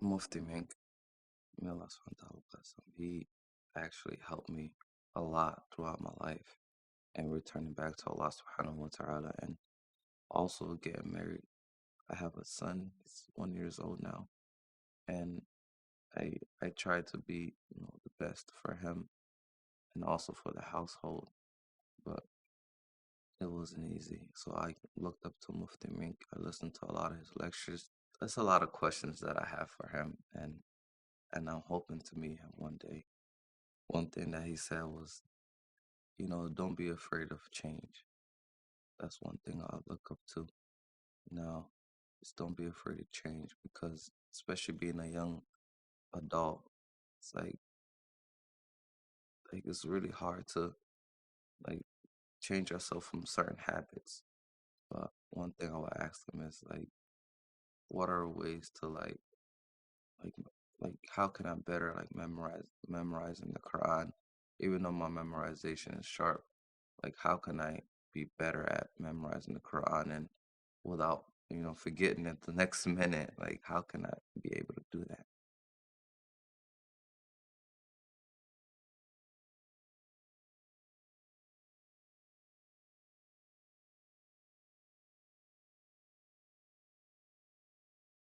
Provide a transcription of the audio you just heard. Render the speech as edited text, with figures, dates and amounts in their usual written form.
Mufti Menk, may Allah subhanahu wa ta'ala bless him. He actually helped me a lot throughout my life and returning back to Allah subhanahu wa ta'ala and also getting married. I have a son, he's 1 years old now, and I try to be, the best for him and also for the household, but it wasn't easy. So I looked up to Mufti Menk. I listened to a lot of his lectures. There's a lot of questions that I have for him, and I'm hoping to meet him one day. One thing that he said was, don't be afraid of change. That's one thing I look up to now. Just don't be afraid of change because, especially being a young adult, it's like it's really hard to like change yourself from certain habits. But one thing I would ask him is what are ways to like how can I better memorizing the Quran, even though my memorization is sharp. Like how can I be better at memorizing the Quran and without forgetting it the next minute? Like how can I